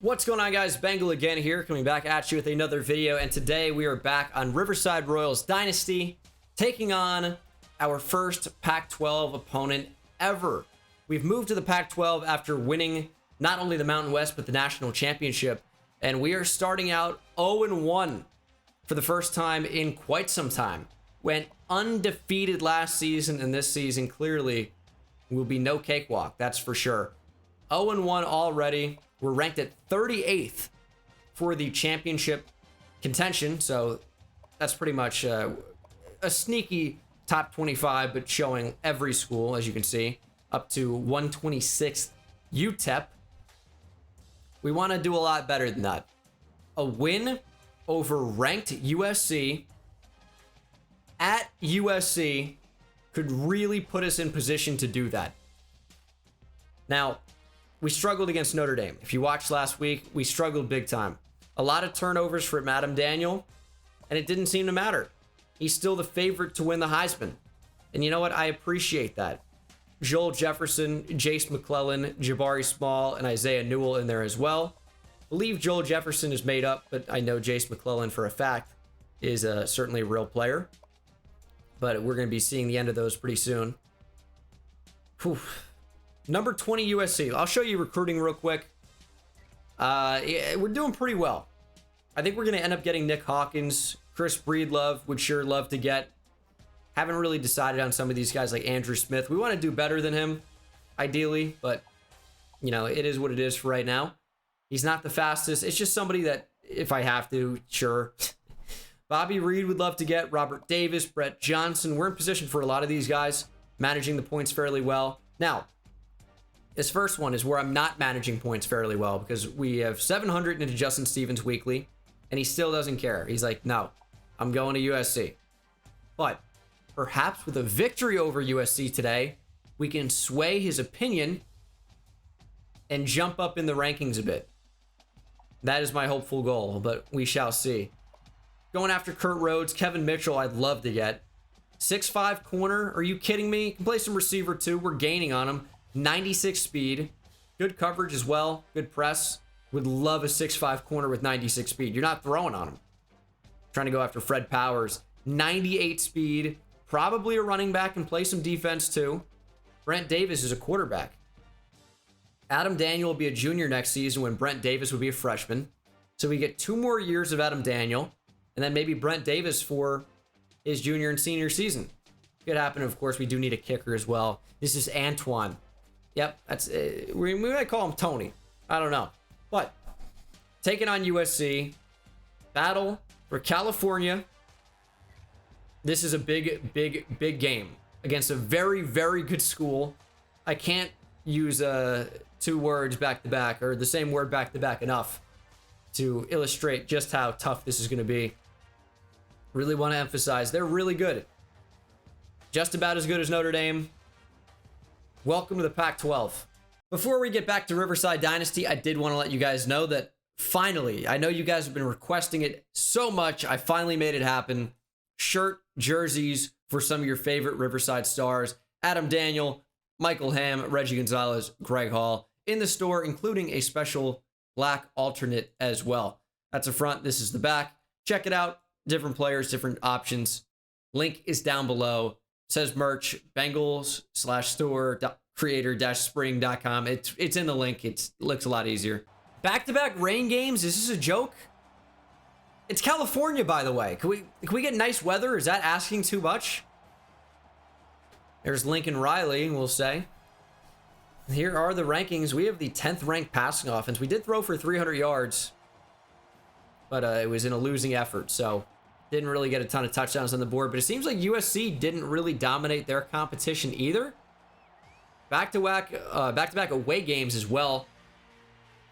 What's going on, guys? Bengal again here, coming back at you with another video, and today we are back on Riverside Royals Dynasty, taking on our first Pac-12 opponent ever. We've moved to the Pac-12 after winning not only the Mountain West, but the national championship, and we are starting out 0-1 for the first time in quite some time. Went undefeated last season, and this season clearly will be no cakewalk, that's for sure. 0-1 already. We're ranked at 38th for the championship contention, so that's pretty much a sneaky top 25, but showing every school, as you can see, up to 126th UTEP. We want to do a lot better than that. A win over ranked USC at USC could really put us in position to do that. Now, we struggled against Notre Dame. If you watched last week, we struggled big time. A lot of turnovers for Madden Daniel, and it didn't seem to matter. He's still the favorite to win the Heisman. And you know what? I appreciate that. Joel Jefferson, Jace McClellan, Jabari Small, and Isaiah Newell in there as well. I believe Joel Jefferson is made up, but I know Jace McClellan for a fact is certainly a real player. But we're going to be seeing the end of those pretty soon. Whew. Number 20 USC. I'll show you recruiting real quick. We're doing pretty well. I think we're going to end up getting Nick Hawkins. Chris Breedlove would sure love to get. Haven't really decided on some of these guys like Andrew Smith. We want to do better than him, ideally. But, you know, it is what it is for right now. He's not the fastest. It's just somebody that, if I have to, sure. Bobby Reed would love to get. Robert Davis, Brett Johnson. We're in position for a lot of these guys. Managing the points fairly well. Now, this first one is where I'm not managing points fairly well, because we have 700 into Justin Stevens weekly, and he still doesn't care. He's like, no, I'm going to USC. But perhaps with a victory over USC today, we can sway his opinion and jump up in the rankings a bit. That is my hopeful goal, but we shall see. Going after Kurt Rhodes, Kevin Mitchell, I'd love to get. 6'5" corner, are you kidding me? Can play some receiver too. We're gaining on him. 96 speed, good coverage as well, good press. Would love a 6'5" corner with 96 speed. You're not throwing on him. Trying to go after Fred Powers. 98 speed, probably a running back, and play some defense too. Brent Davis is a quarterback. Adam Daniel will be a junior next season when Brent Davis would be a freshman. So we get 2 more years of Adam Daniel, and then maybe Brent Davis for his junior and senior season. Could happen. Of course, we do need a kicker as well. This is Antoine. Yep, that's we might call him Tony. I don't know. But taking on USC, battle for California. This is a big game against a very, very good school. I can't use 2 words back to back, or the same word back to back, enough to illustrate just how tough this is going to be. Really want to emphasize they're really good. Just about as good as Notre Dame. Welcome to the Pac-12. Before we get back to Riverside Dynasty, I did want to let you guys know that finally, I know you guys have been requesting it so much, I finally made it happen. Shirt, jerseys for some of your favorite Riverside stars. Adam Daniel, Michael Hamm, Reggie Gonzalez, Greg Hall in the store, including a special black alternate as well. That's the front, this is the back. Check it out. Different players, different options. Link is down below. Says merch, Bengals/store creator-spring.com. It's in the link. It looks a lot easier. Back-to-back rain games. Is this a joke? It's California, by the way. Can we get nice weather? Is that asking too much? There's Lincoln Riley, we'll say. Here are the rankings. We have the 10th ranked passing offense. We did throw for 300 yards, but it was in a losing effort, so didn't really get a ton of touchdowns on the board. But it seems like USC didn't really dominate their competition either. Back-to-back away games as well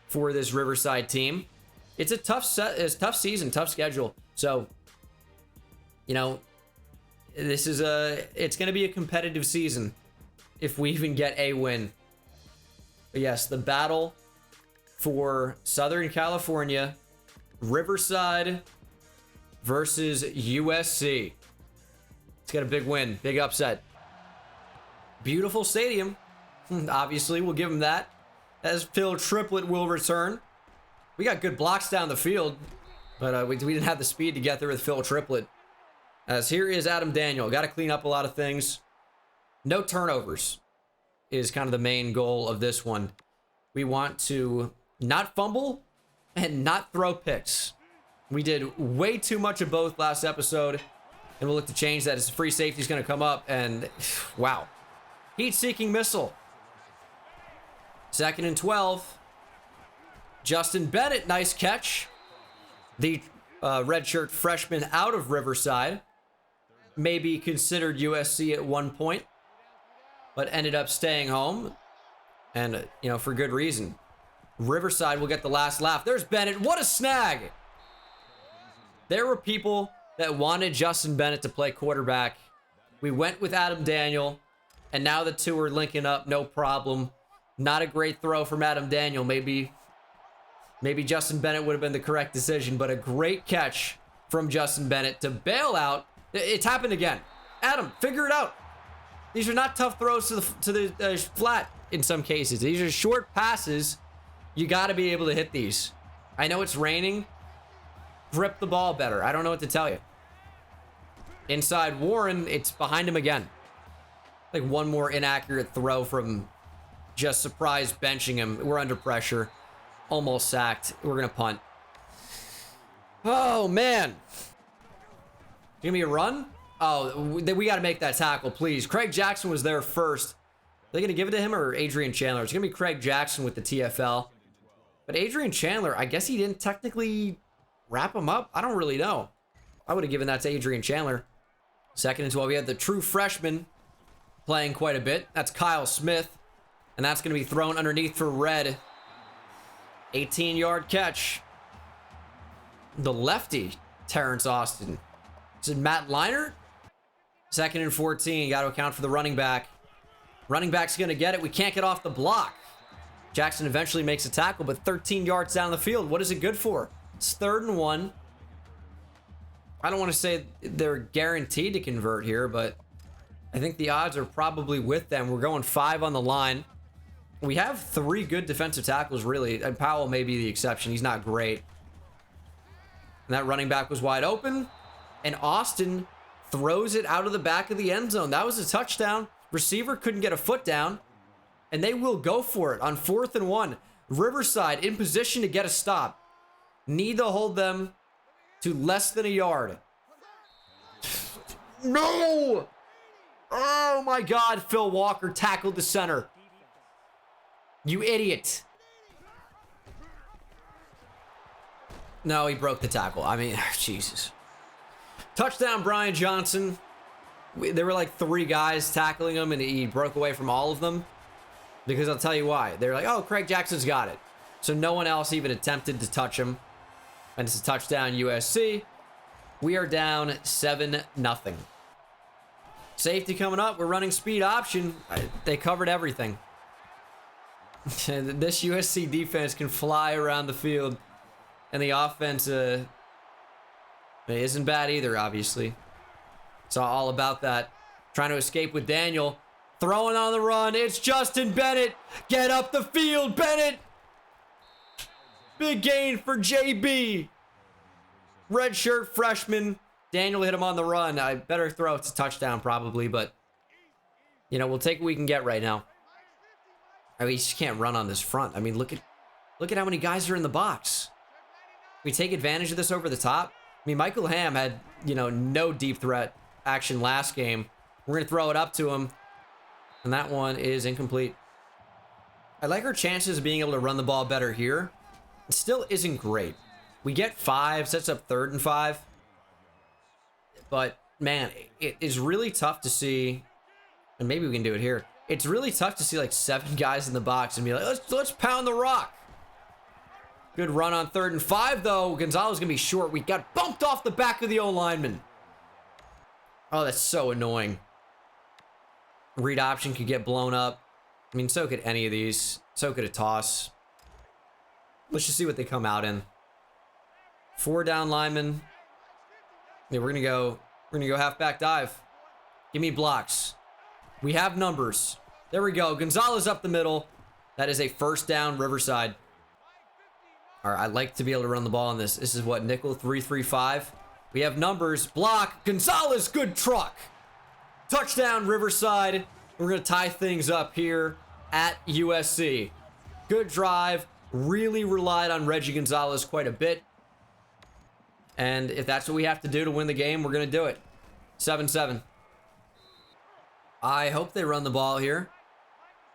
for this Riverside team. It's a tough tough season, tough schedule. So, you know, this is it's going to be a competitive season if we even get a win. But yes, the battle for Southern California, Riverside versus USC. It's got a big win, big upset. Beautiful stadium. Obviously, we'll give him that. As Phil Triplett will return. We got good blocks down the field, but we didn't have the speed to get there with Phil Triplett. As here is Adam Daniel. Got to clean up a lot of things. No turnovers is kind of the main goal of this one. We want to not fumble and not throw picks. We did way too much of both last episode, and we'll look to change that as the free safety is going to come up, and wow. Heat-seeking missile. 2nd and 12. Justin Bennett, nice catch. The redshirt freshman out of Riverside. Maybe considered USC at one point, but ended up staying home, and, you know, for good reason. Riverside will get the last laugh. There's Bennett. What a snag! There were people that wanted Justin Bennett to play quarterback. We went with Adam Daniel, and now the two are linking up, no problem. Not a great throw from Adam Daniel. Maybe Justin Bennett would have been the correct decision, but a great catch from Justin Bennett to bail out. It's happened again. Adam, figure it out. These are not tough throws to the flat in some cases. These are short passes. You got to be able to hit these. I know it's raining. Grip the ball better. I don't know what to tell you. Inside Warren, it's behind him again. Like one more inaccurate throw from just surprise benching him. We're under pressure. Almost sacked. We're going to punt. Oh, man. Give me a run? Oh, we got to make that tackle, please. Craig Jackson was there first. Are they going to give it to him or Adrian Chandler? It's going to be Craig Jackson with the TFL. But Adrian Chandler, I guess he didn't technically wrap him up. I don't really know. I would have given that to Adrian Chandler. 2nd and 12. We had the true freshman playing quite a bit. That's Kyle Smith. And that's going to be thrown underneath for Red. 18-yard catch. The lefty, Terrence Austin. Is it Matt Leinart? 2nd and 14. Got to account for the running back. Running back's going to get it. We can't get off the block. Jackson eventually makes a tackle, but 13 yards down the field. What is it good for? It's 3rd and 1. I don't want to say they're guaranteed to convert here, but I think the odds are probably with them. We're going 5 on the line. We have 3 good defensive tackles, really. And Powell may be the exception. He's not great. And that running back was wide open. And Austin throws it out of the back of the end zone. That was a touchdown. Receiver couldn't get a foot down. And they will go for it on 4th and 1. Riverside in position to get a stop. Need to hold them to less than a yard. No! Oh my God, Phil Walker tackled the center. You idiot. No, he broke the tackle. I mean, Jesus. Touchdown, Brian Johnson. There were like 3 guys tackling him, and he broke away from all of them. Because I'll tell you why. They're like, oh, Craig Jackson's got it. So no one else even attempted to touch him. And it's a touchdown, USC. We are down 7-0. Safety coming up. We're running speed option. They covered everything. This USC defense can fly around the field. And the offense isn't bad either, obviously. It's all about that. Trying to escape with Daniel. Throwing on the run. It's Justin Bennett. Get up the field, Bennett. Big gain for JB. Redshirt freshman. Daniel hit him on the run. I better throw. It's a touchdown probably, but you know, we'll take what we can get right now. I mean, you just can't run on this front. I mean, look at how many guys are in the box. We take advantage of this over the top. I mean, Michael Ham had, you know, no deep threat action last game. We're going to throw it up to him. And that one is incomplete. I like our chances of being able to run the ball better here. It still isn't great. We get 5, sets up 3rd and 5. But, man, it is really tough to see. And maybe we can do it here. It's really tough to see like 7 guys in the box and be like, let's pound the rock. Good run on 3rd and 5, though. Gonzalez going to be short. We got bumped off the back of the O-lineman. Oh, that's so annoying. Read option could get blown up. I mean, so could any of these. So could a toss. Let's just see what they come out in. 4 down linemen. Yeah, we're gonna go halfback dive. Give me blocks. We have numbers. There we go. Gonzalez up the middle. That is a 1st down, Riverside. All right, I'd like to be able to run the ball on this. This is what, nickel 3-3-5. We have numbers. Block. Gonzalez, good truck. Touchdown, Riverside. We're going to tie things up here at USC. Good drive. Really relied on Reggie Gonzalez quite a bit. And if that's what we have to do to win the game, we're going to do it. 7-7. I hope they run the ball here.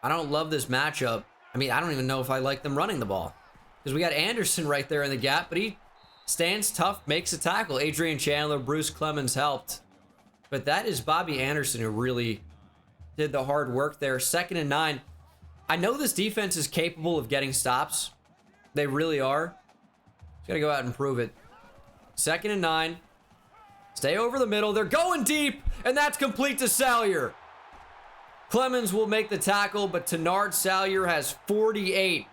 I don't love this matchup. I mean, I don't even know if I like them running the ball. Because we got Anderson right there in the gap, but he stands tough, makes a tackle. Adrian Chandler, Bruce Clemens helped. But that is Bobby Anderson who really did the hard work there. 2nd and 9. I know this defense is capable of getting stops. They really are. Just got to go out and prove it. 2nd and 9. Stay over the middle. They're going deep, and that's complete to Salyer. Clemens will make the tackle, but Tenard Salyer has 48.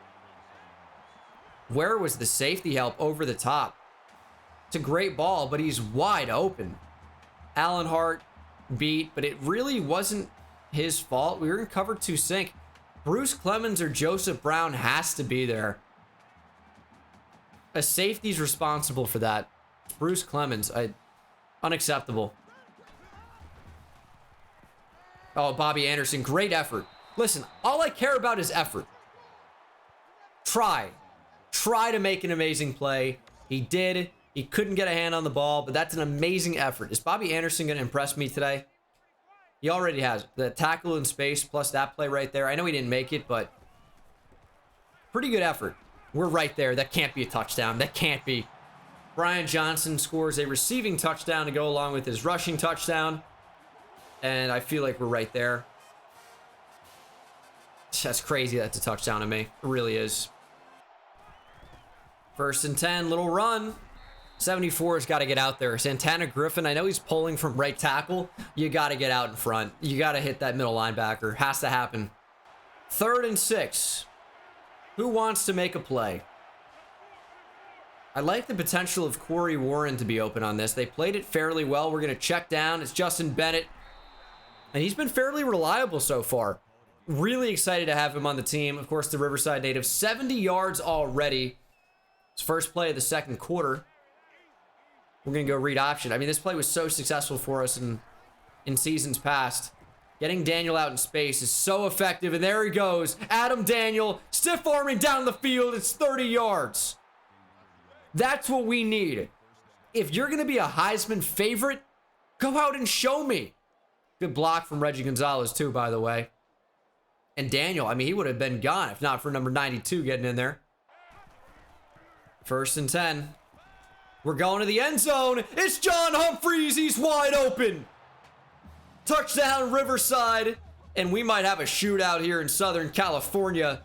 Where was the safety help over the top? It's a great ball, but he's wide open. Allen Hart beat, but it really wasn't his fault. We were in cover 2 sink. Bruce Clemens or Joseph Brown has to be there. A safety's responsible for that. Bruce Clemens, unacceptable. Oh, Bobby Anderson, great effort. Listen, all I care about is effort. Try to make an amazing play. He did. He couldn't get a hand on the ball, but that's an amazing effort. Is Bobby Anderson going to impress me today? He already has. The tackle in space plus that play right there. I know he didn't make it, but pretty good effort. We're right there. That can't be a touchdown. That can't be. Brian Johnson scores a receiving touchdown to go along with his rushing touchdown. And I feel like we're right there. That's crazy. That's a touchdown to me. It really is. 1st and 10, little run. 74 has got to get out there. Santana Griffin, I know he's pulling from right tackle. You got to get out in front. You got to hit that middle linebacker. Has to happen. 3rd and 6. Who wants to make a play? I like the potential of Corey Warren to be open on this. They played it fairly well. We're going to check down. It's Justin Bennett. And he's been fairly reliable so far. Really excited to have him on the team. Of course, the Riverside native. 70 yards already. His first play of the 2nd quarter. We're going to go read option. I mean, this play was so successful for us in seasons past. Getting Daniel out in space is so effective. And there he goes. Adam Daniel, stiff arming down the field. It's 30 yards. That's what we need. If you're going to be a Heisman favorite, go out and show me. Good block from Reggie Gonzalez, too, by the way. And Daniel, I mean, he would have been gone if not for number 92 getting in there. 1st and 10. We're going to the end zone. It's John Humphreys. He's wide open. Touchdown, Riverside. And we might have a shootout here in Southern California.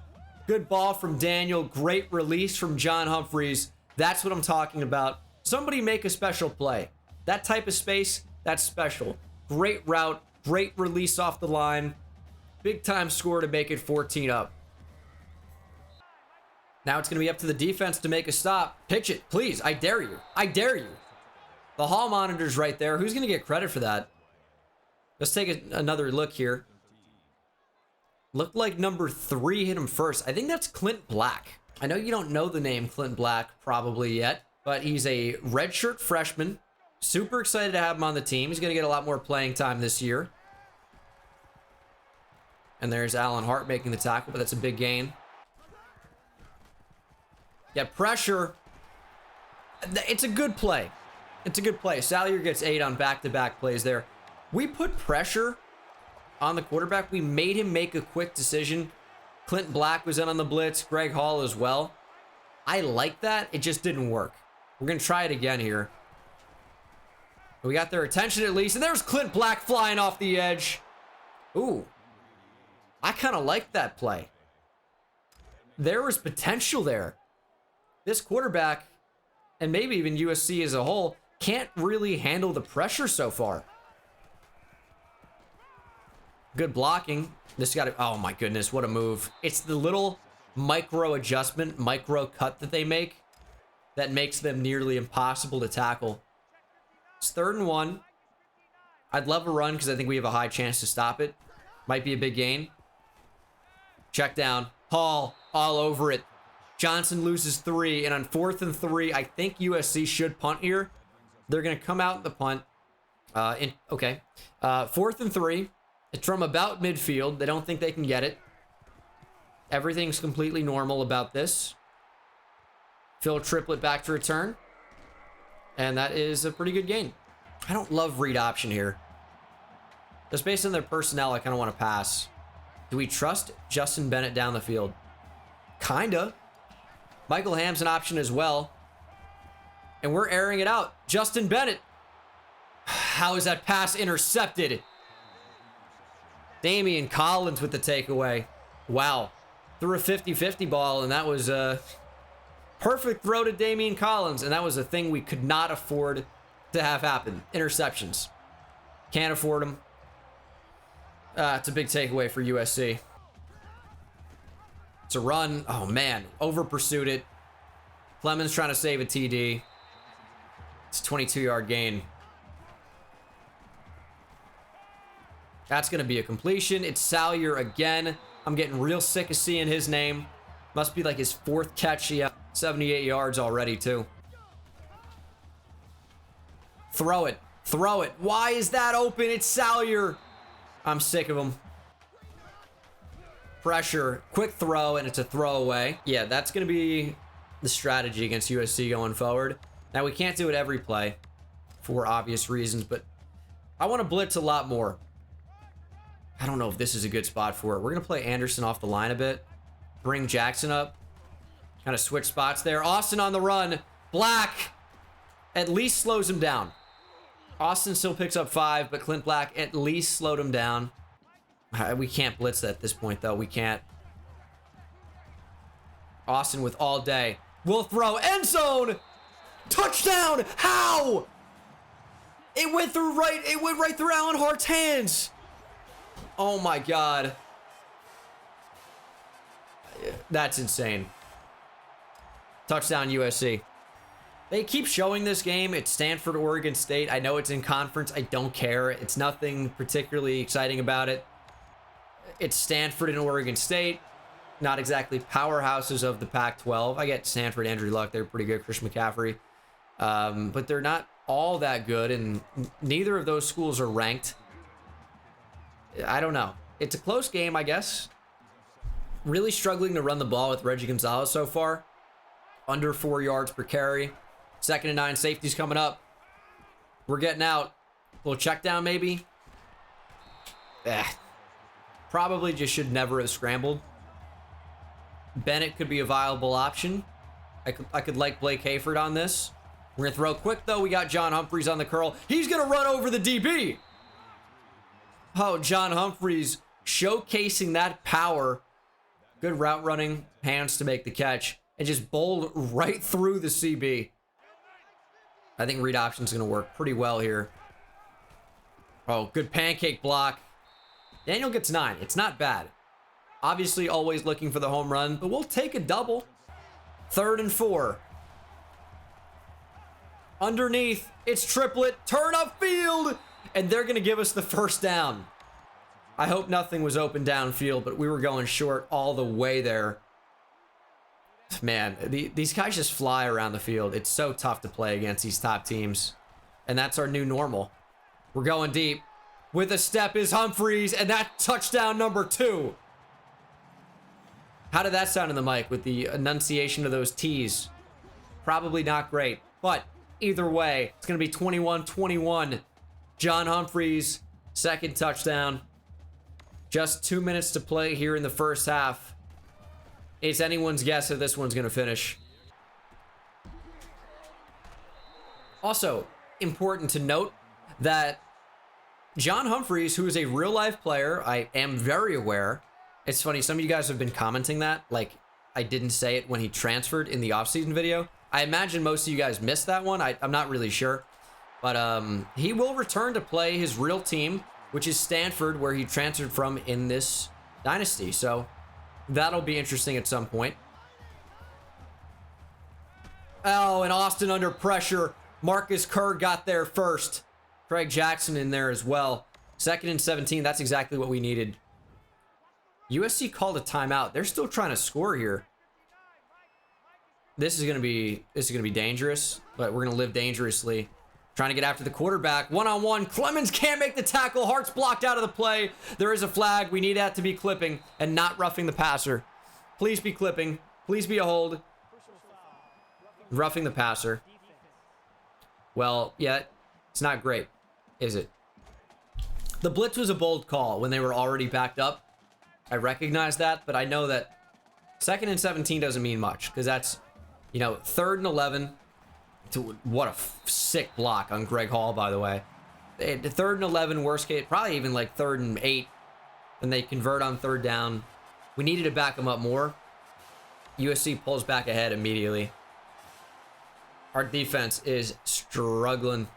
Good ball from Daniel. Great release from John Humphreys. That's what I'm talking about. Somebody make a special play. That type of space, that's special. Great route. Great release off the line. Big time score to make it 14 up. Now it's going to be up to the defense to make a stop. Pitch it, please. I dare you. I dare you. The hall monitor's right there. Who's going to get credit for that? Let's take another look here. Looked like number 3 hit him first. I think that's Clint Black. I know you don't know the name Clint Black probably yet, but he's a redshirt freshman. Super excited to have him on the team. He's going to get a lot more playing time this year. And there's Allen Hart making the tackle, but that's a big gain. Get pressure. It's a good play. It's a good play. Salyer gets 8 on back-to-back plays there. We put pressure on the quarterback. We made him make a quick decision. Clint Black was in on the blitz. Greg Hall as well. I like that. It just didn't work. We're going to try it again here. We got their attention at least. And there's Clint Black flying off the edge. Ooh. I kind of like that play. There was potential there. This quarterback, and maybe even USC as a whole, can't really handle the pressure so far. Good blocking. This got to, oh my goodness, what a move. It's the little micro adjustment, micro cut that they make that makes them nearly impossible to tackle. It's 3rd and 1. I'd love a run because I think we have a high chance to stop it. Might be a big gain. Check down. Hall all over it. Johnson loses 3, and on 4th and 3, I think USC should punt here. They're going to come out in the punt. Okay. 4th and 3. It's from about midfield. They don't think they can get it. Everything's completely normal about this. Phil Triplett back to return. And that is a pretty good gain. I don't love read option here. Just based on their personnel, I kind of want to pass. Do we trust Justin Bennett down the field? Kinda. Michael Ham's an option as well. And we're airing it out. Justin Bennett. How is that pass intercepted? Damian Collins with the takeaway. Wow. Threw a 50-50 ball, and that was a perfect throw to Damian Collins, and that was a thing we could not afford to have happen. Interceptions. Can't afford them. It's a big takeaway for USC. It's a run. Oh, man. Over-pursued it. Clemens trying to save a TD. It's a 22-yard gain. That's going to be a completion. It's Salyer again. I'm getting real sick of seeing his name. Must be like his 4th catch. Yeah, 78 yards already, too. Throw it. Throw it. Why is that open? It's Salyer. I'm sick of him. Pressure. Quick throw, and it's a throwaway. Yeah, that's going to be the strategy against USC going forward. Now, we can't do it every play for obvious reasons, but I want to blitz a lot more. I don't know if this is a good spot for it. We're going to play Anderson off the line a bit. Bring Jackson up. Kind of switch spots there. Austin on the run. Black at least slows him down. Austin still picks up 5, but Clint Black at least slowed him down. We can't blitz at this point, though. We can't. Austin with all day. Will throw. End zone! Touchdown! How? It went through right. It went right through Alan Hart's hands. Oh my God. That's insane. Touchdown USC. They keep showing this game. It's Stanford, Oregon State. I know it's in conference. I don't care. It's nothing particularly exciting about it. It's Stanford and Oregon State. Not exactly powerhouses of the Pac-12. I get Stanford, Andrew Luck. They're pretty good. Christian McCaffrey. But they're not all that good. And neither of those schools are ranked. I don't know. It's a close game, I guess. Really struggling to run the ball with Reggie Gonzalez so far. Under 4 yards per carry. 2nd and 9. Safety's coming up. We're getting out. A little check down, maybe. Probably just should never have scrambled. Bennett could be a viable option. I could like Blake Hayford on this. We're going to throw quick, though. We got John Humphreys on the curl. He's going to run over the DB. Oh, John Humphreys showcasing that power. Good route running. Hands to make the catch. And just bowled right through the CB. I think read option's going to work pretty well here. Oh, good pancake block. Daniel gets 9. It's not bad. Obviously, always looking for the home run, but we'll take a double. 3rd and 4. Underneath, it's Triplett. Turn upfield. And they're going to give us the first down. I hope nothing was open downfield, but we were going short all the way there. Man, these guys just fly around the field. It's so tough to play against these top teams. And that's our new normal. We're going deep. With a step is Humphreys, and that touchdown number 2. How did that sound in the mic with the enunciation of those T's? Probably not great, but either way, it's going to be 21-21. John Humphreys, 2nd touchdown. Just 2 minutes to play here in the first half. It's anyone's guess if this one's going to finish. Also, important to note that John Humphreys, who is a real-life player, I am very aware. It's funny, some of you guys have been commenting that, like I didn't say it when he transferred in the offseason video. I imagine most of you guys missed that one. I'm not really sure. But he will return to play his real team, which is Stanford, where he transferred from in this dynasty. So that'll be interesting at some point. Oh, and Austin under pressure. Marcus Kerr got there first. Craig Jackson in there as well. 2nd and 17. That's exactly what we needed. USC called a timeout. They're still trying to score here. This is gonna be dangerous, but we're gonna live dangerously. Trying to get after the quarterback. One-on-one. Clemens can't make the tackle. Hart's blocked out of the play. There is a flag. We need that to be clipping and not roughing the passer. Please be clipping. Please be a hold. Roughing the passer. Well, yeah, it's not great, is it? The blitz was a bold call when they were already backed up. I recognize that, but I know that 2nd and 17 doesn't mean much because that's, you know, 3rd and 11. What a sick block on Greg Hall, by the way. The 3rd and 11, worst case, probably even like 3rd and 8. And they convert on 3rd down. We needed to back them up more. USC pulls back ahead immediately. Our defense is struggling.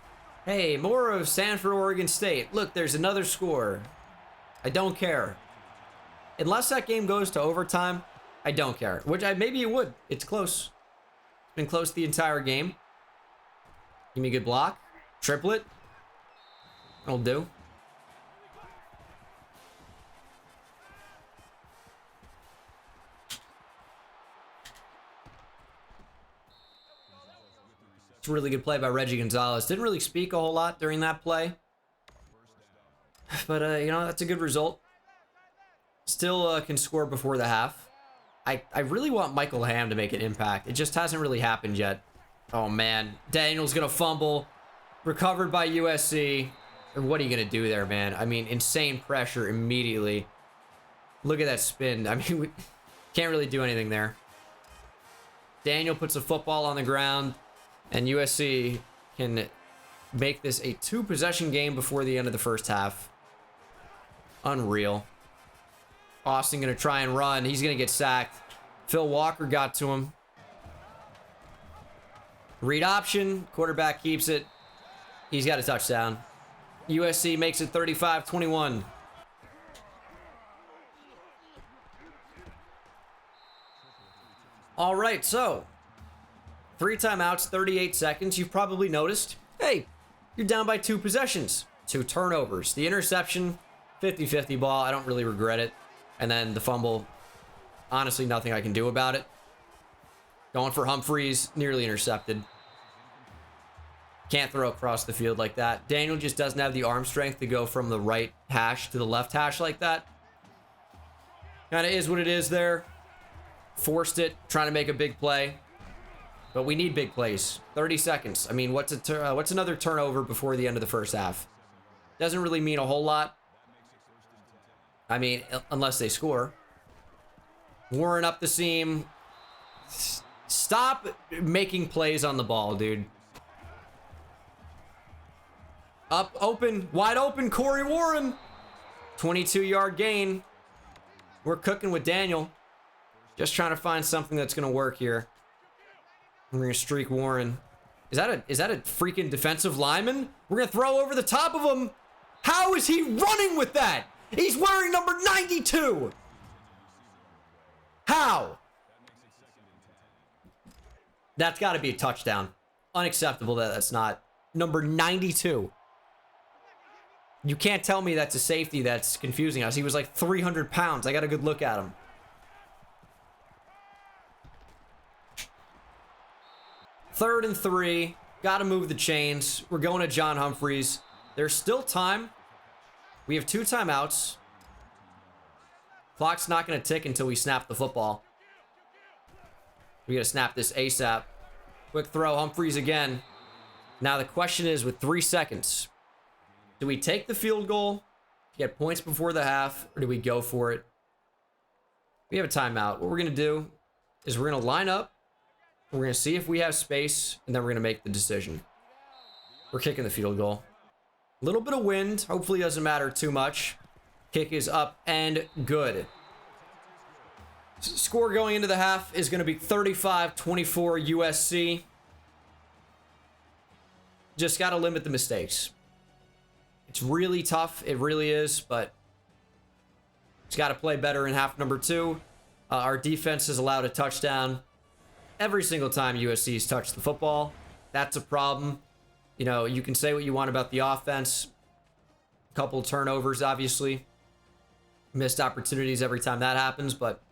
Hey, more of Sanford, Oregon State. Look, there's another score. I don't care. Unless that game goes to overtime, I don't care. Which maybe it would. It's close. It's been close the entire game. Give me a good block. Triplet. That'll do. It's a really good play by Reggie Gonzalez. Didn't really speak a whole lot during that play. But, you know, that's a good result. Still can score before the half. I really want Michael Ham to make an impact. It just hasn't really happened yet. Oh, man. Daniel's going to fumble. Recovered by USC. What are you going to do there, man? I mean, insane pressure immediately. Look at that spin. I mean, we can't really do anything there. Daniel puts the football on the ground. And USC can make this a 2-possession game before the end of the first half. Unreal. Austin going to try and run. He's going to get sacked. Phil Walker got to him. Read option. Quarterback keeps it. He's got a touchdown. USC makes it 35-21. All right, so 3 timeouts, 38 seconds. You've probably noticed, hey, you're down by 2 possessions. 2 turnovers. The interception, 50-50 ball. I don't really regret it. And then the fumble, honestly, nothing I can do about it. Going for Humphreys, nearly intercepted. Can't throw across the field like that. Daniel just doesn't have the arm strength to go from the right hash to the left hash like that. Kind of is what it is there. Forced it, trying to make a big play. But we need big plays. 30 seconds. I mean, what's another turnover before the end of the first half? Doesn't really mean a whole lot. I mean, unless they score. Warren up the seam. Stop making plays on the ball, dude. Up, open, wide open, Corey Warren. 22-yard gain. We're cooking with Daniel. Just trying to find something that's going to work here. We're going to streak Warren. Is that a freaking defensive lineman? We're going to throw over the top of him. How is he running with that? He's wearing number 92. How? That's got to be a touchdown. Unacceptable that that's not. Number 92. You can't tell me that's a safety that's confusing us. He was like 300 pounds. I got a good look at him. Third and 3. Got to move the chains. We're going to John Humphreys. There's still time. We have 2 timeouts. Clock's not going to tick until we snap the football. We got to snap this ASAP. Quick throw, Humphreys again. Now the question is, with 3 seconds, do we take the field goal to get points before the half, or do we go for it? We have a timeout. What we're going to do is we're going to line up. We're going to see if we have space, and then we're going to make the decision. We're kicking the field goal. A little bit of wind. Hopefully it doesn't matter too much. Kick is up and good. Score going into the half is going to be 35-24 USC. Just got to limit the mistakes. It's really tough. It really is, but it's got to play better in half number 2. Our defense has allowed a touchdown every single time USC's touched the football. That's a problem. You know, you can say what you want about the offense. A couple turnovers, obviously. Missed opportunities every time that happens, but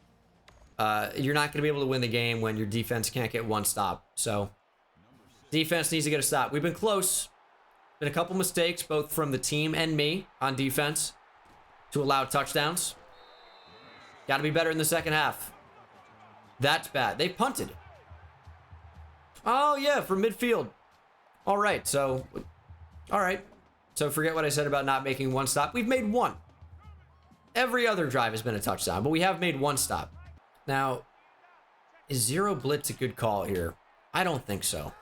you're not going to be able to win the game when your defense can't get one stop. So defense needs to get a stop. We've been close. Been a couple mistakes, both from the team and me on defense to allow touchdowns. Got to be better in the second half. That's bad. They punted. Oh, yeah, from midfield. All right, so forget what I said about not making one stop. We've made one. Every other drive has been a touchdown, but we have made one stop. Now, is zero blitz a good call here? I don't think so.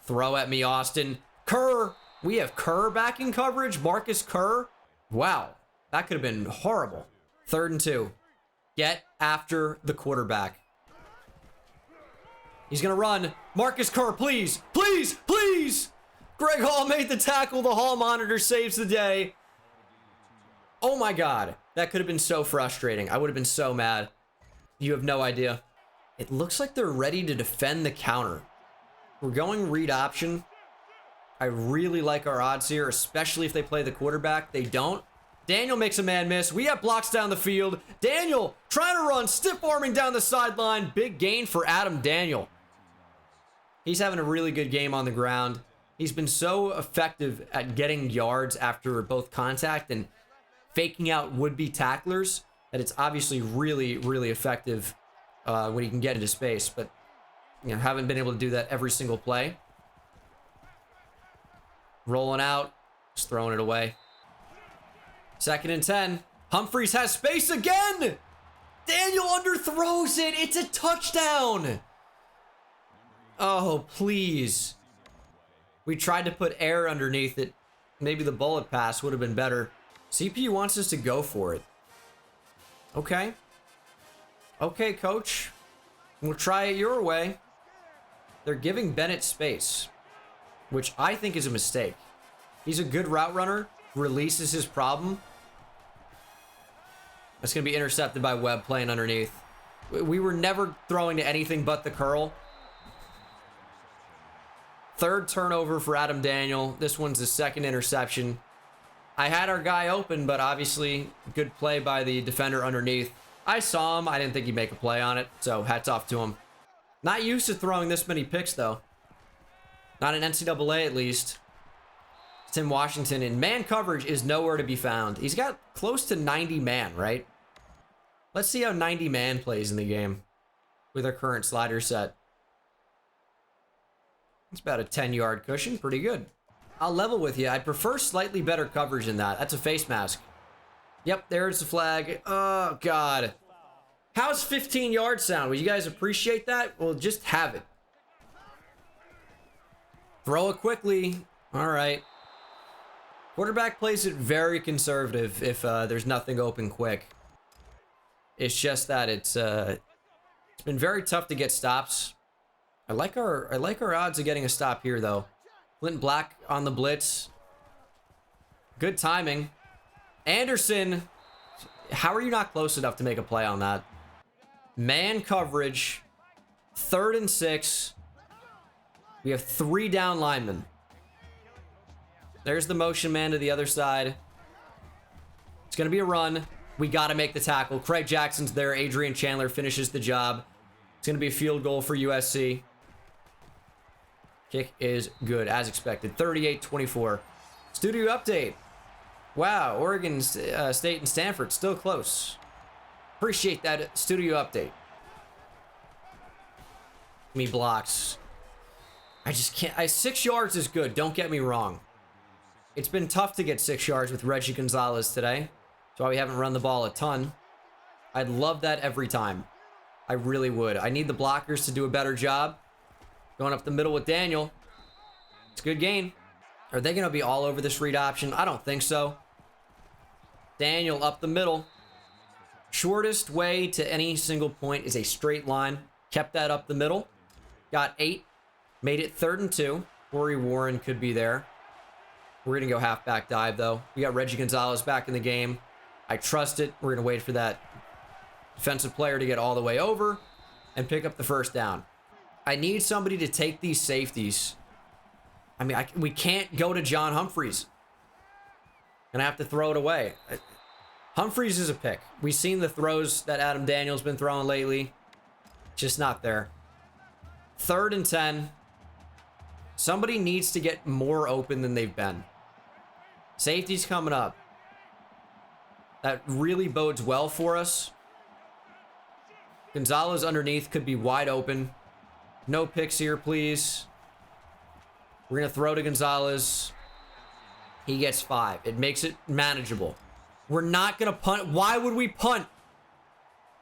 Throw at me, Austin. Kerr. We have Kerr back in coverage. Marcus Kerr. Wow, that could have been horrible. 3rd and 2. Get after the quarterback. He's going to run. Marcus Kerr, please. Please, please. Greg Hall made the tackle. The Hall monitor saves the day. Oh my God. That could have been so frustrating. I would have been so mad. You have no idea. It looks like they're ready to defend the counter. We're going read option. I really like our odds here, especially if they play the quarterback. They don't. Daniel makes a man miss. We have blocks down the field. Daniel trying to run, stiff arming down the sideline. Big gain for Adam Daniel. He's having a really good game on the ground. He's been so effective at getting yards after both contact and faking out would-be tacklers that it's obviously really, really effective when he can get into space. But, you know, haven't been able to do that every single play. Rolling out, just throwing it away. 2nd and 10. Humphries has space again. Daniel underthrows it. It's a touchdown. Oh, please. We tried to put air underneath it. Maybe the bullet pass would have been better. CPU wants us to go for it. Okay. Okay, coach. We'll try it your way. They're giving Bennett space, which I think is a mistake. He's a good route runner. Releases his problem. That's going to be intercepted by Webb playing underneath. We were never throwing to anything but the curl. 3rd turnover for Adam Daniel. This one's the 2nd interception. I had our guy open, but obviously good play by the defender underneath. I saw him. I didn't think he'd make a play on it, so hats off to him. Not used to throwing this many picks, though. Not in NCAA, at least. Tim Washington in man coverage is nowhere to be found. He's got close to 90 man, right? Let's see how 90 man plays in the game with our current slider set. It's about a 10-yard cushion. Pretty good. I'll level with you. I prefer slightly better coverage than that. That's a face mask. Yep, there's the flag. Oh, God. How's 15 yards sound? Would you guys appreciate that? Well, just have it. Throw it quickly. All right. Quarterback plays it very conservative if there's nothing open quick. It's just that it's been very tough to get stops. I like our odds of getting a stop here, though. Clint Black on the blitz. Good timing. Anderson, how are you not close enough to make a play on that? Man coverage. 3rd and 6. We have 3 down linemen. There's the motion man to the other side. It's going to be a run. We got to make the tackle. Craig Jackson's there. Adrian Chandler finishes the job. It's going to be a field goal for USC. Kick is good, as expected. 38-24. Studio update. Wow, Oregon State and Stanford still close. Appreciate that studio update. Me blocks. I just can't. 6 yards is good. Don't get me wrong. It's been tough to get 6 yards with Reggie Gonzalez today. That's why we haven't run the ball a ton. I'd love that every time. I really would. I need the blockers to do a better job. Going up the middle with Daniel. It's a good gain. Are they going to be all over this read option? I don't think so. Daniel up the middle. Shortest way to any single point is a straight line. Kept that up the middle. Got 8. Made it 3rd and 2. Corey Warren could be there. We're going to go halfback dive, though. We got Reggie Gonzalez back in the game. I trust it. We're going to wait for that defensive player to get all the way over and pick up the first down. I need somebody to take these safeties. I mean, we can't go to John Humphries. Gonna have to throw it away. Humphreys is a pick. We've seen the throws that Adam Daniel's been throwing lately. Just not there. 3rd and 10. Somebody needs to get more open than they've been. Safety's coming up. That really bodes well for us. Gonzalez underneath could be wide open. No picks here, please. We're going to throw to Gonzalez. He gets 5. It makes it manageable. We're not going to punt. Why would we punt?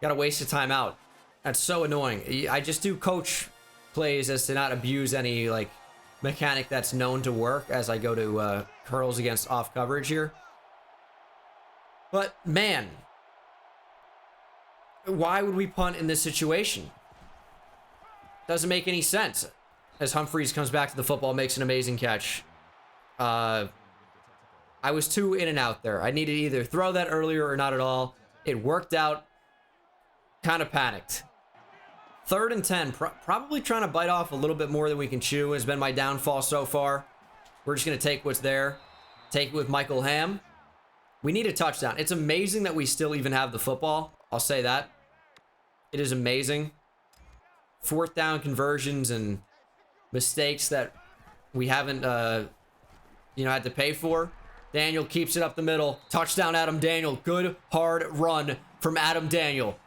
Got to waste a timeout. That's so annoying. I just do coach plays as to not abuse any like mechanic that's known to work as I go to curls against off coverage here. But man, why would we punt in this situation? Doesn't make any sense. As Humphreys comes back to the football, makes an amazing catch. I was too in and out there. I needed to either throw that earlier or not at all. It worked out. Kind of panicked. 3rd and 10. Probably trying to bite off a little bit more than we can chew has been my downfall so far. We're just going to take what's there. Take it with Michael Ham. We need a touchdown. It's amazing that we still even have the football. I'll say that. It is amazing. 4th down conversions and mistakes that we haven't, had to pay for. Daniel keeps it up the middle. Touchdown, Adam Daniel. Good, hard run from Adam Daniel.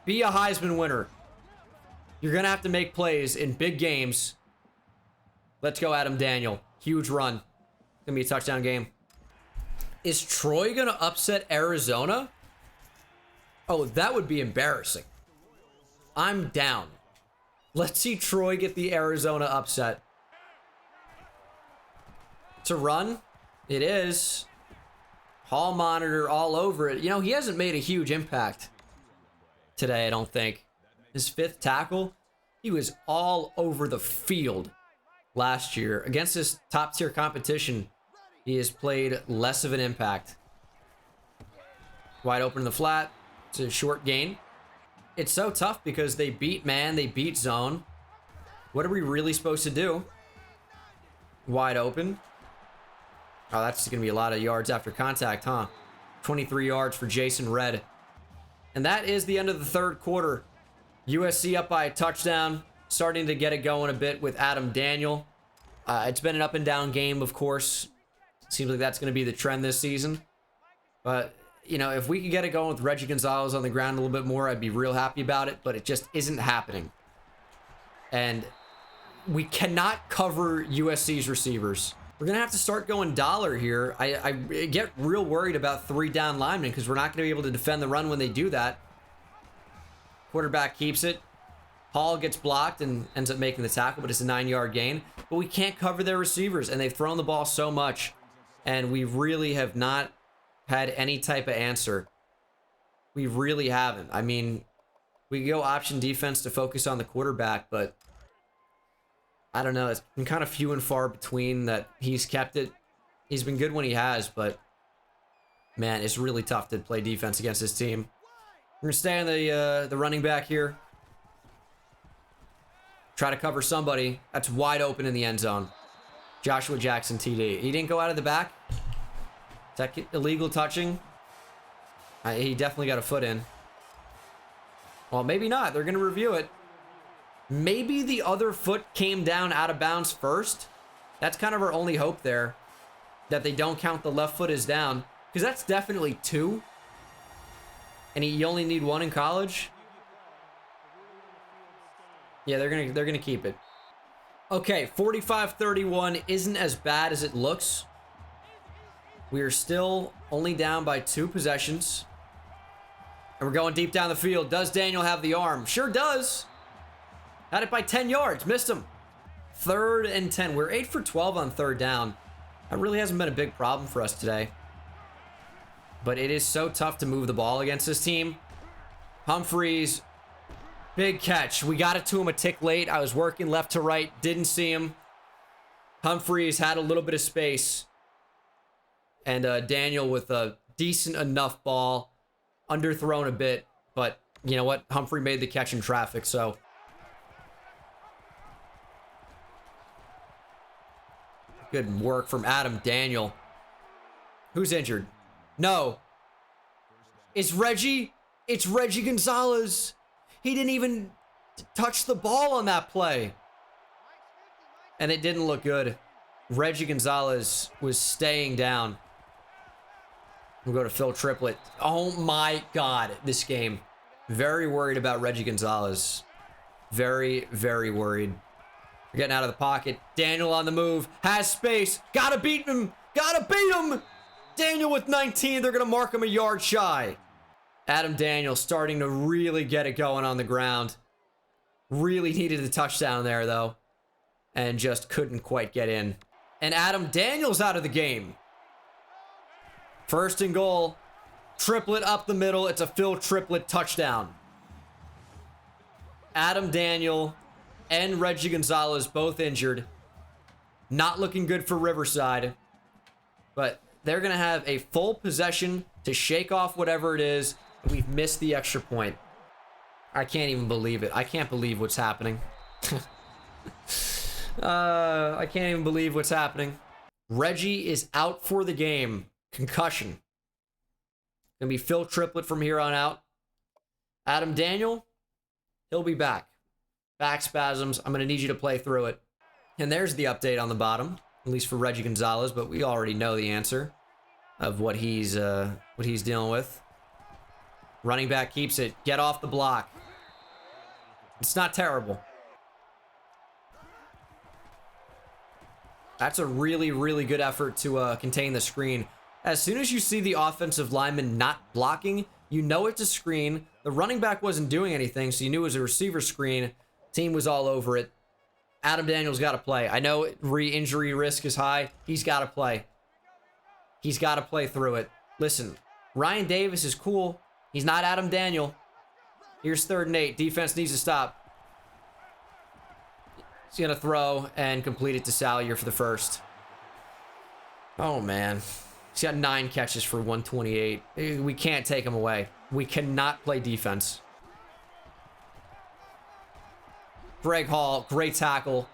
Be a Heisman winner. You're going to have to make plays in big games. Let's go, Adam Daniel. Huge run. Going to be a touchdown game. Is Troy going to upset Arizona? Oh, that would be embarrassing. I'm down. Let's see Troy get the Arizona upset. It's a run. It is. Hall monitor all over it. You know, he hasn't made a huge impact today, I don't think. His 5th tackle, he was all over the field last year. Against this top-tier competition, he has played less of an impact. Wide open in the flat. It's a short gain. It's so tough because they beat man, they beat zone. What are we really supposed to do? Wide open. Oh, that's going to be a lot of yards after contact, huh? 23 yards for Jason Red. And that is the end of the 3rd quarter. USC up by a touchdown. Starting to get it going a bit with Adam Daniel. It's been an up and down game, of course. Seems like that's going to be the trend this season. But, you know, if we could get it going with Reggie Gonzalez on the ground a little bit more, I'd be real happy about it. But it just isn't happening. And we cannot cover USC's receivers. We're going to have to start going dollar here. I get real worried about 3 down linemen because we're not going to be able to defend the run when they do that. Quarterback keeps it. Hall gets blocked and ends up making the tackle, but it's a 9-yard gain. But we can't cover their receivers, and they've thrown the ball so much, and we really have not had any type of answer. We really haven't. I mean, we go option defense to focus on the quarterback, but I don't know. It's been kind of few and far between that he's kept it. He's been good when he has, but man, it's really tough to play defense against this team. We're going to stay on the running back here. Try to cover somebody. That's wide open in the end zone. Joshua Jackson, TD. He didn't go out of the back. Is that illegal touching? He definitely got a foot in. Well, maybe not. They're going to review it. Maybe the other foot came down out of bounds first. That's kind of our only hope there. That they don't count the left foot as down. Because that's definitely 2. And you only need 1 in college. Yeah, they're gonna keep it. Okay, 45-31 isn't as bad as it looks. We are still only down by 2 possessions. And we're going deep down the field. Does Daniel have the arm? Sure does. Had it by 10 yards. Missed him. 3rd and 10. We're 8 for 12 on 3rd down. That really hasn't been a big problem for us today. But it is so tough to move the ball against this team. Humphreys. Big catch. We got it to him a tick late. I was working left to right. Didn't see him. Humphreys had a little bit of space. And Daniel with a decent enough ball. Underthrown a bit. But you know what? Humphrey made the catch in traffic, so. Good work from Adam Daniel. Who's injured? No. It's Reggie. It's Reggie Gonzalez. He didn't even touch the ball on that play. And it didn't look good. Reggie Gonzalez was staying down. We'll go to Phil Triplett. Oh my God, this game. Very worried about Reggie Gonzalez. Very, very worried. We're getting out of the pocket. Daniel on the move. Has space. Gotta beat him. Gotta beat him. Daniel with 19. They're gonna mark him a yard shy. Adam Daniel starting to really get it going on the ground. Really needed a touchdown there, though. And just couldn't quite get in. And Adam Daniel's out of the game. First and goal. Triplett up the middle. It's a Phil Triplett touchdown. Adam Daniel and Reggie Gonzalez both injured. Not looking good for Riverside. But they're going to have a full possession to shake off whatever it is. We've missed the extra point. I can't even believe it. I can't believe what's happening. I can't even believe what's happening. Reggie is out for the game. Concussion. Gonna be Phil Triplett from here on out. Adam Daniel, he'll be back. Back spasms. I'm gonna need you to play through it. And there's the update on the bottom, at least for Reggie Gonzalez, but we already know the answer of what he's dealing with. Running back keeps it. Get off the block. It's not terrible. That's a really, really good effort to contain the screen. As soon as you see the offensive lineman not blocking, you know it's a screen. The running back wasn't doing anything, so you knew it was a receiver screen. Team was all over it. Adam Daniels got to play. I know re-injury risk is high. He's got to play. He's got to play through it. Listen, Ryan Davis is cool. He's not Adam Daniel. Here's 3rd and 8. Defense needs to stop. He's going to throw and complete it to Salyer for the first. Oh, man. He's got 9 catches for 128. We can't take him away. We cannot play defense. Greg Hall, great tackle.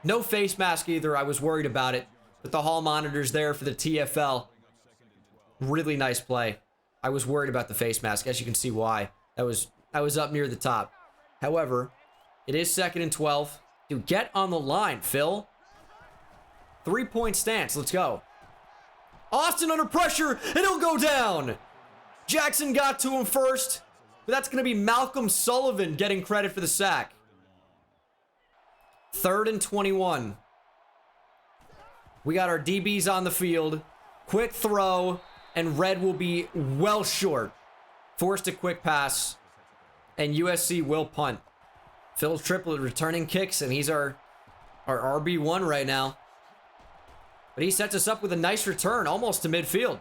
No face mask either. I was worried about it. But the hall monitor's there for the TFL. Really nice play. I was worried about the face mask. As you can see why. That was up near the top. However, it is 2nd and 12. Dude, get on the line, Phil. 3-point stance. Let's go. Austin under pressure, and he'll go down. Jackson got to him first, but that's going to be Malcolm Sullivan getting credit for the sack. 3rd and 21. We got our DBs on the field. Quick throw, and Red will be well short. Forced a quick pass, and USC will punt. Phil Triplett returning kicks, and he's our RB1 right now. But he sets us up with a nice return, almost to midfield.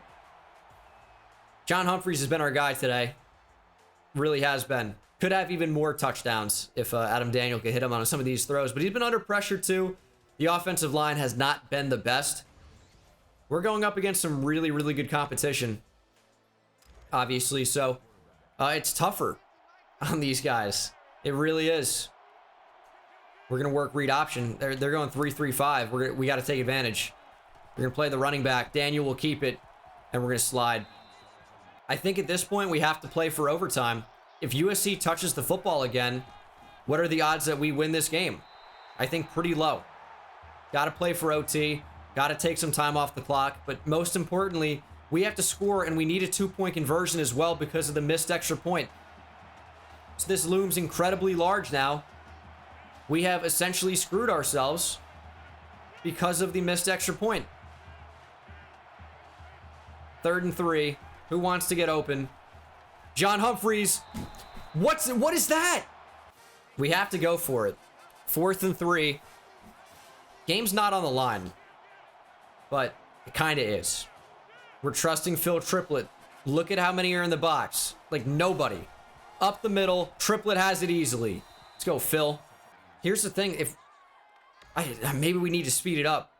John Humphreys has been our guy today. Really has been. Could have even more touchdowns if Adam Daniel could hit him on some of these throws. But he's been under pressure too. The offensive line has not been the best. We're going up against some really, really good competition. Obviously, so it's tougher on these guys. It really is. We're going to work read option. They're going 3-3-5. We got to take advantage. We're going to play the running back. Daniel will keep it, and we're going to slide. I think at this point, we have to play for overtime. If USC touches the football again, what are the odds that we win this game? I think pretty low. Got to play for OT. Got to take some time off the clock. But most importantly, we have to score, and we need a 2-point conversion as well because of the missed extra point. So this looms incredibly large now. We have essentially screwed ourselves because of the missed extra point. 3rd and 3. Who wants to get open? John Humphreys. What is that? We have to go for it. 4th and 3. Game's not on the line, but it kind of is. We're trusting Phil Triplett. Look at how many are in the box. Like nobody. Up the middle. Triplett has it easily. Let's go, Phil. Here's the thing. Maybe we need to speed it up.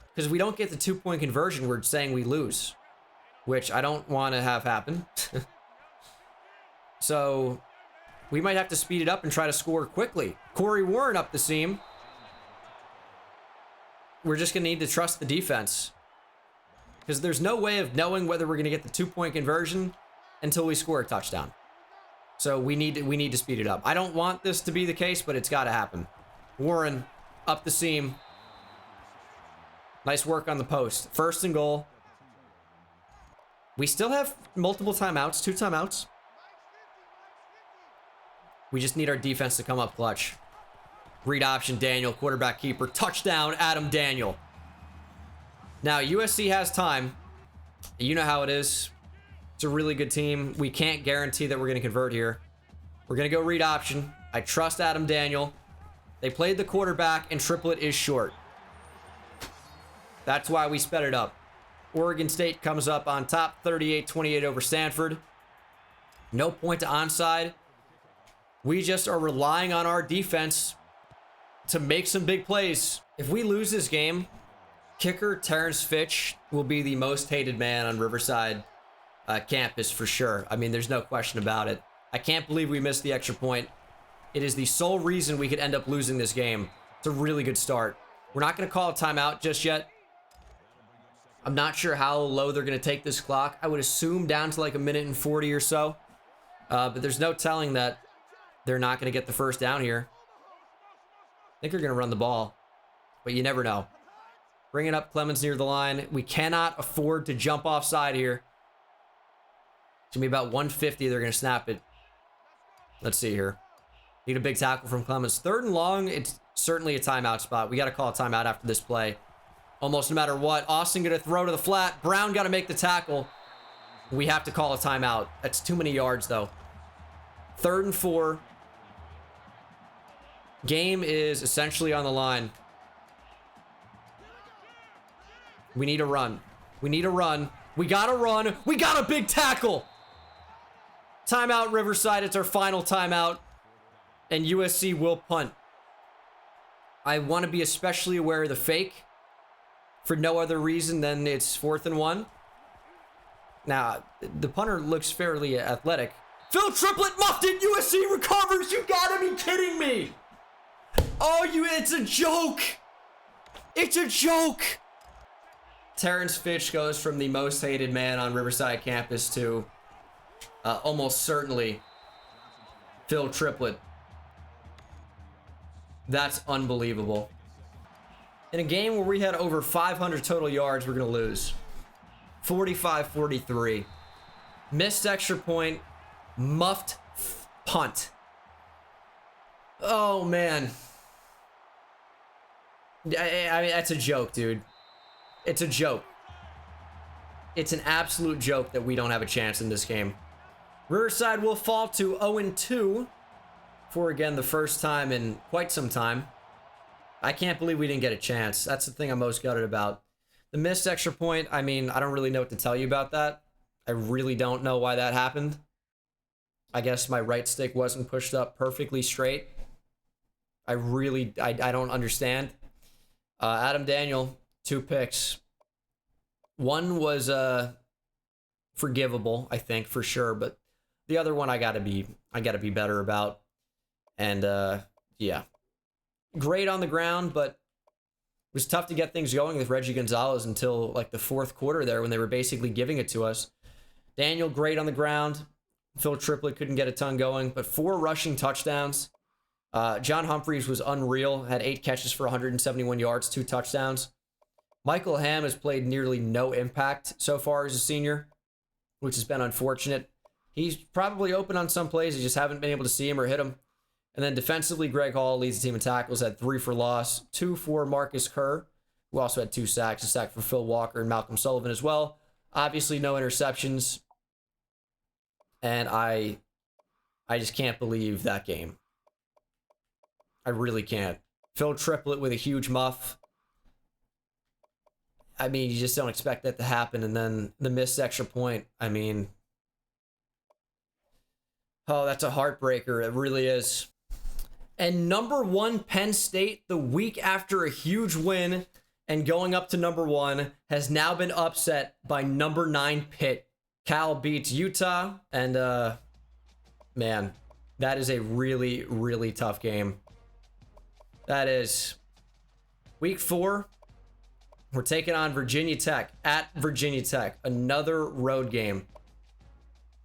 Because if we don't get the 2-point conversion, we're saying we lose. Which I don't want to have happen. So we might have to speed it up and try to score quickly. Corey Warren up the seam. We're just going to need to trust the defense. Because there's no way of knowing whether we're going to get the 2-point conversion until we score a touchdown. So we need to speed it up. I don't want this to be the case, but it's got to happen. Warren up the seam. Nice work on the post. First and goal. We still have multiple timeouts, 2 timeouts. We just need our defense to come up clutch. Read option, Daniel, quarterback keeper. Touchdown, Adam Daniel. Now, USC has time. You know how it is. It's a really good team. We can't guarantee that we're going to convert here. We're going to go read option. I trust Adam Daniel. They played the quarterback, and triplet is short. That's why we sped it up. Oregon State comes up on top, 38-28 over Stanford. No point to onside. We just are relying on our defense to make some big plays. If we lose this game, kicker Terrence Fitch will be the most hated man on Riverside campus for sure. I mean, there's no question about it. I can't believe we missed the extra point. It is the sole reason we could end up losing this game. It's a really good start. We're not going to call a timeout just yet. I'm not sure how low they're going to take this clock. I would assume down to like 1:40 or so. But there's no telling that they're not going to get the first down here. I think they're going to run the ball, but you never know. Bring it up, Clemens near the line. We cannot afford to jump offside here. It's going to be about 150. They're going to snap it. Let's see here. Need a big tackle from Clemens. 3rd and long, it's certainly a timeout spot. We got to call a timeout after this play. Almost no matter what. Austin going to throw to the flat. Brown got to make the tackle. We have to call a timeout. That's too many yards, though. 3rd and 4. Game is essentially on the line. We need a run. We need a run. We got to run. We got a big tackle. Timeout, Riverside. It's our final timeout. And USC will punt. I want to be especially aware of the fake. For no other reason than it's 4th and 1. Now, the punter looks fairly athletic. Phil Triplett muffed it. USC recovers. You gotta be kidding me. Oh, it's a joke. It's a joke. Terrence Fitch goes from the most hated man on Riverside campus to almost certainly Phil Triplett. That's unbelievable. In a game where we had over 500 total yards, we're going to lose. 45-43. Missed extra point. Muffed punt. Oh, man. I mean, that's a joke, dude. It's a joke. It's an absolute joke that we don't have a chance in this game. Riverside will fall to 0-2 for, again, the first time in quite some time. I can't believe we didn't get a chance. That's the thing I'm most gutted about. The missed extra point, I mean, I don't really know what to tell you about that. I really don't know why that happened. I guess my right stick wasn't pushed up perfectly straight. I don't understand. Adam Daniel, 2 picks. One was forgivable, I think, for sure, but the other one I gotta be better about. And yeah. Great on the ground, but it was tough to get things going with Reggie Gonzalez until like the 4th quarter there when they were basically giving it to us. Daniel, great on the ground. Phil Triplett couldn't get a ton going, but 4 rushing touchdowns. John Humphreys was unreal, had 8 catches for 171 yards, 2 touchdowns. Michael Hamm has played nearly no impact so far as a senior, which has been unfortunate. He's probably open on some plays. You just haven't been able to see him or hit him. And then defensively, Greg Hall leads the team in tackles, had 3 for loss, 2 for Marcus Kerr, who also had 2 sacks, a sack for Phil Walker and Malcolm Sullivan as well. Obviously, no interceptions. And I just can't believe that game. I really can't. Phil Triplett with a huge muff. I mean, you just don't expect that to happen. And then the missed extra point, I mean, oh, that's a heartbreaker. It really is. And number 1 Penn State, the week after a huge win and going up to number 1, has now been upset by number 9 Pitt. Cal beats Utah, and man, that is a really, really tough game. That is week 4. We're taking on Virginia Tech at Virginia Tech, another road game.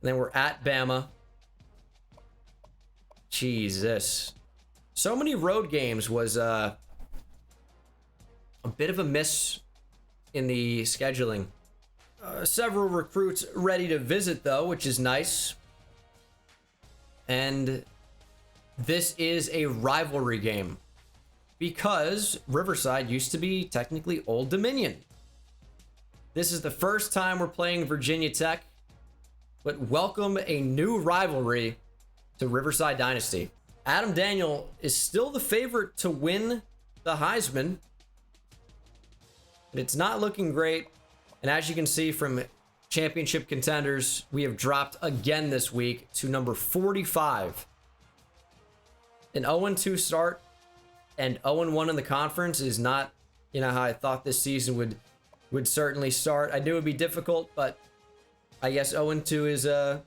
then we're at Bama. Jesus. So many road games was a bit of a miss in the scheduling. Several recruits ready to visit, though, which is nice. And this is a rivalry game because Riverside used to be technically Old Dominion. This is the first time we're playing Virginia Tech, but welcome a new rivalry to Riverside Dynasty. Adam Daniel is still the favorite to win the Heisman, but it's not looking great. And as you can see from championship contenders, we have dropped again this week to number 45. An 0-2 start and 0-1 in the conference is not, how I thought this season would certainly start. I knew it would be difficult, but I guess 0-2 is a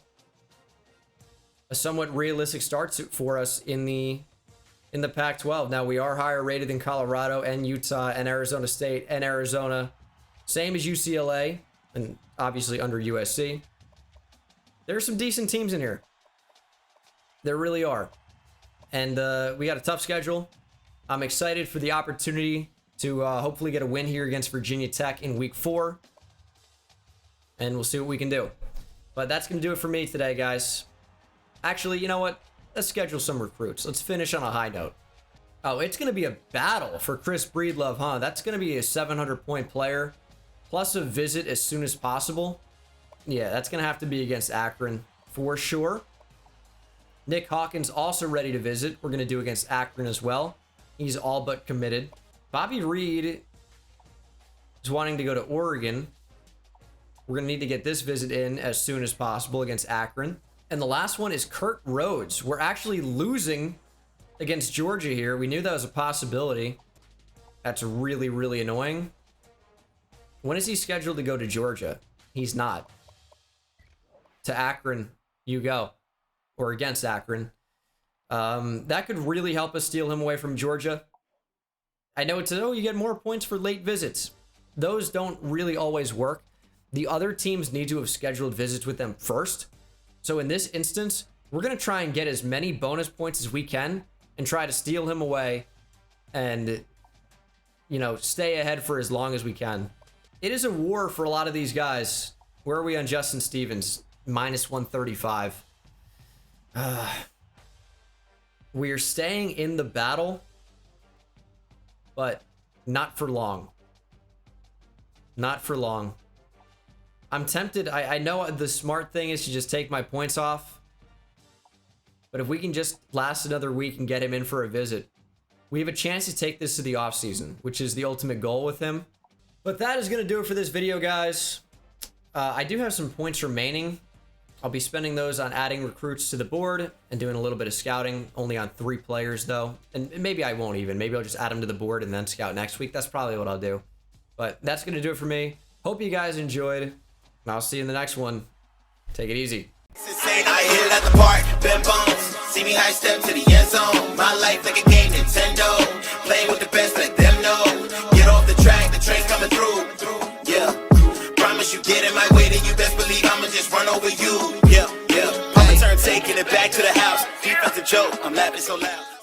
somewhat realistic start for us in the Pac-12. Now, we are higher rated than Colorado and Utah and Arizona State and Arizona. Same as UCLA and obviously under USC. There's some decent teams in here. There really are. And we got a tough schedule. I'm excited for the opportunity to hopefully get a win here against Virginia Tech in week 4. And we'll see what we can do. But that's going to do it for me today, guys. Actually, you know what? Let's schedule some recruits. Let's finish on a high note. Oh, it's going to be a battle for Chris Breedlove, huh? That's going to be a 700-point player, plus a visit as soon as possible. Yeah, that's going to have to be against Akron for sure. Nick Hawkins also ready to visit. We're going to do against Akron as well. He's all but committed. Bobby Reed is wanting to go to Oregon. We're going to need to get this visit in as soon as possible against Akron. And the last one is Kurt Rhodes. We're actually losing against Georgia here. We knew that was a possibility. That's really, really annoying. When is he scheduled to go to Georgia? He's not. To Akron, you go. Or against Akron. That could really help us steal him away from Georgia. I know it's, you get more points for late visits. Those don't really always work. The other teams need to have scheduled visits with them first. So in this instance, we're going to try and get as many bonus points as we can and try to steal him away and, stay ahead for as long as we can. It is a war for a lot of these guys. Where are we on Justin Stevens? Minus 135. We are staying in the battle, but not for long. Not for long. I'm tempted. I know the smart thing is to just take my points off. But if we can just last another week and get him in for a visit, we have a chance to take this to the offseason, which is the ultimate goal with him. But that is going to do it for this video, guys. I do have some points remaining. I'll be spending those on adding recruits to the board and doing a little bit of scouting, only on 3 players, though. And maybe I won't even. Maybe I'll just add them to the board and then scout next week. That's probably what I'll do. But that's going to do it for me. Hope you guys enjoyed. I'll see you in the next one. Take it easy. I hit it at the park, Ben Bones. See me high step to the end zone. My life like a game, Nintendo. Playing with the best, let them know. Get off the track, the train's coming through. Yeah. Promise you get in my way, then you best believe I'ma just run over you. Yeah. I'ma turn taking it back to the house. Defensive joke, I'm laughing so loud.